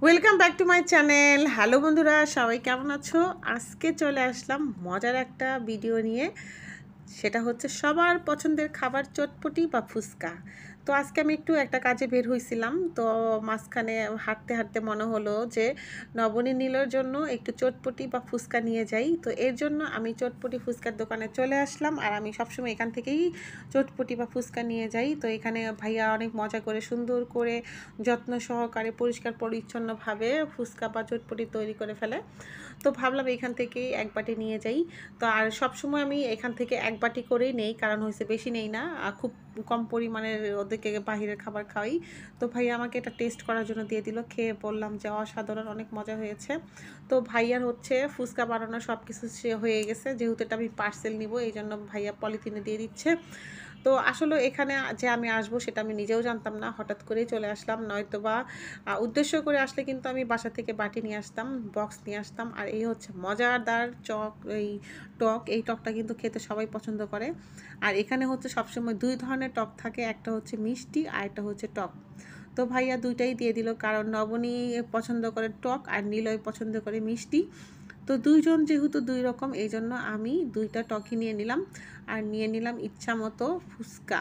Welcome back to my channel. Hello বন্ধুরা, সবাই কেমন আছো? আজকে চলে আসলাম মজার একটা ভিডিও নিয়ে। সেটা হচ্ছে সবার পছন্দের খাবার চটপটি বা ফুচকা। তো আজকে আমি একটু একটা কাজে বের হয়েছিলাম, তো মাঝখানে হাঁটতে হাঁটতে মনে হলো যে নবনী নীলর জন্য একটু চটপটি বা ফুচকা নিয়ে যাই। তো এর জন্য আমি চটপটি ফুচকার দোকানে চলে আসলাম, আর আমি সবসময় এখান থেকেই চটপটি বা ফুচকা নিয়ে যাই। তো এখানে ভাইয়া অনেক মজা করে সুন্দর করে যত্ন সহকারে পরিষ্কার পরিচ্ছন্নভাবে ফুচকা বা চটপটি তৈরি করে ফেলে। তো ভাবলাম এখান থেকেই এক বাটি নিয়ে যাই। তো আর সবসময় আমি এখান থেকে এক বাটি করেই নেই, কারণ হয়েছে বেশি নেই না, খুব কম পরিমাণের ওদেরকে বাহিরের খাবার খাওয়াই। তো ভাইয়া আমাকে এটা টেস্ট করার জন্য দিয়ে দিল, খেয়ে বললাম যে অসাধারণ, অনেক মজা হয়েছে। তো ভাইয়ার হচ্ছে ফুচকা বানানো সব কিছু সে হয়ে গেছে, যেহেতু এটা আমি পার্সেল নিব এই জন্য ভাইয়া পলিথিনে দিয়ে দিচ্ছে। তো আসলে এখানে যে আমি আসবো সেটা আমি নিজেও জানতাম না, হঠাৎ করেই চলে আসলাম। নয়তো বা উদ্দেশ্য করে আসলে কিন্তু আমি বাসা থেকে বাটি নিয়ে আসতাম, বক্স নিয়ে আসতাম। আর এই হচ্ছে মজাদার এই টক, এই টকটা কিন্তু খেতে সবাই পছন্দ করে। আর এখানে হচ্ছে সবসময় দুই ধরনের টক থাকে, একটা হচ্ছে মিষ্টি আর একটা হচ্ছে টক। তো ভাইয়া দুইটাই দিয়ে দিল, কারণ নবনী পছন্দ করে টক আর নীলয় পছন্দ করে মিষ্টি। তো দুইজন যেহেতু দুই রকম, এই জন্য আমি দুইটা টকই নিয়ে নিলাম। আর নিয়ে নিলাম ইচ্ছা মতো ফুচকা।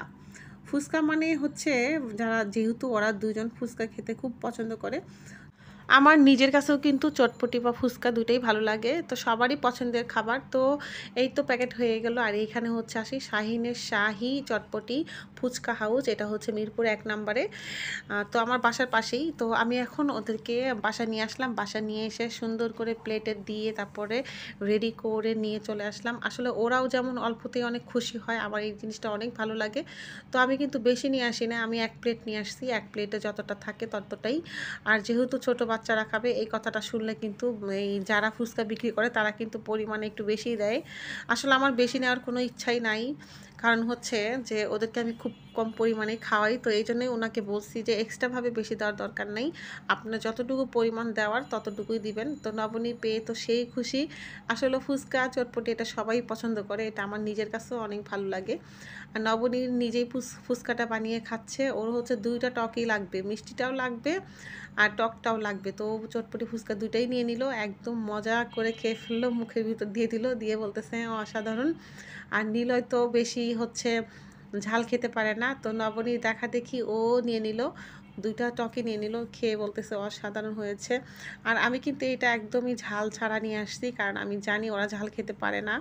ফুচকা মানে হচ্ছে, যারা যেহেতু ওরা দুজন ফুচকা খেতে খুব পছন্দ করে, আমার নিজের কাছেও কিন্তু চটপটি বা ফুচকা দুটোই ভালো লাগে। তো সবারই পছন্দের খাবার। তো এই তো প্যাকেট হয়ে গেল। আর এইখানে হচ্ছে আসি শাহিনের শাহি চটপটি ফুচকা হাউস, এটা হচ্ছে মিরপুর 1 নম্বরে। তো আমার বাসার পাশেই। তো আমি এখন ওদেরকে বাসায় নিয়ে আসলাম, বাসায় নিয়ে এসে সুন্দর করে প্লেটে দিয়ে তারপরে রেডি করে নিয়ে চলে আসলাম। আসলে ওরাও যেমন অল্পতেই অনেক খুশি হয়, আমার এই জিনিসটা অনেক ভালো লাগে। তো আমি কিন্তু বেশি নিয়ে আসি না, আমি 1 প্লেট নিয়ে আসছি। 1 প্লেটে যতটা থাকে ততটাই। আর যেহেতু ছোট বাচ্চারা খাবে, এই কথাটা শুনলে কিন্তু এই যারা ফুচকা বিক্রি করে তারা কিন্তু পরিমাণে একটু বেশিই দেয়। আসলে আমার বেশি নেওয়ার কোনো ইচ্ছাই নাই, কারণ হচ্ছে যে ওদেরকে আমি খুব কম পরিমাণে খাওয়াই। তো এই জন্যই ওনাকে বলছি যে এক্সট্রাভাবে বেশি দেওয়ার দরকার নেই, আপনার যতটুকু পরিমাণ দেওয়ার ততটুকুই দিবেন। তো নবনী পেয়ে তো সেই খুশি। আসলে ফুচকা চটপটি এটা সবাই পছন্দ করে, এটা আমার নিজের কাছেও অনেক ভালো লাগে। আর নবনী নিজেই ফুচকাটা বানিয়ে খাচ্ছে, ওর হচ্ছে দুইটা টকই লাগবে, মিষ্টিটাও লাগবে আর টকটাও লাগবে। তো চটপটি ফুচকা দুইটাই নিয়ে নিল, একদম মজা করে খেয়ে ফেললো, মুখের ভিতর দিয়ে দিল, দিয়ে বলতেছে অসাধারণ। আর নীলয় তো বেশি হচ্ছে ঝাল খেতে পারে না, তো নবনী দেখা দেখি ও নিয়ে নিল, দুইটা টকে নিয়ে নিল, খেয়ে বলতেছে অসাধারণ হয়েছে। আর আমি কিন্তু এটা একদমই ঝাল ছাড়া নিয়ে আসছি, কারণ আমি জানি ওরা ঝাল খেতে পারে না,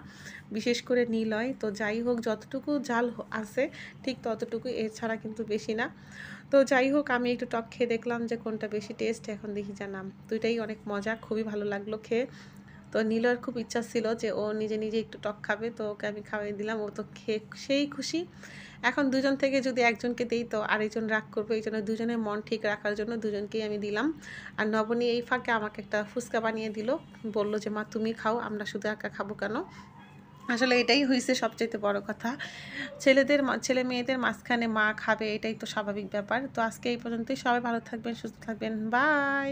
বিশেষ করে নীলয়। তো যাই হোক, যতটুকু ঝাল আছে ঠিক ততটুকু, এর ছাড়া কিন্তু বেশি না। তো যাই হোক, আমি একটু টক খেয়ে দেখলাম যে কোনটা বেশি টেস্ট, এখন দেখি জানাম। দুইটাই অনেক মজা, খুবই ভালো লাগলো খেয়ে। তো নীলর খুব ইচ্ছা ছিল যে ও নিজে নিজে একটু টক খাবে, তো ওকে আমি খাওয়াই দিলাম, ও তো খেয়ে সেই খুশি। এখন দুজন থেকে যদি একজনকে দিই তো আরেকজন রাগ করবে, এই জন্য দুজনের মন ঠিক রাখার জন্য দুজনকেই আমি দিলাম। আর নবনী এই ফাঁকে আমাকে একটা ফুচকা বানিয়ে দিল, বললো যে মা তুমি খাও, আমরা শুধু একা খাবো কেন। আসলে এটাই হয়েছে সবচেয়ে বড় কথা, ছেলে মেয়েদের মাঝখানে মা খাবে, এটাই তো স্বাভাবিক ব্যাপার। তো আজকে এই পর্যন্তই, সবাই ভালো থাকবেন, সুস্থ থাকবেন, বাই।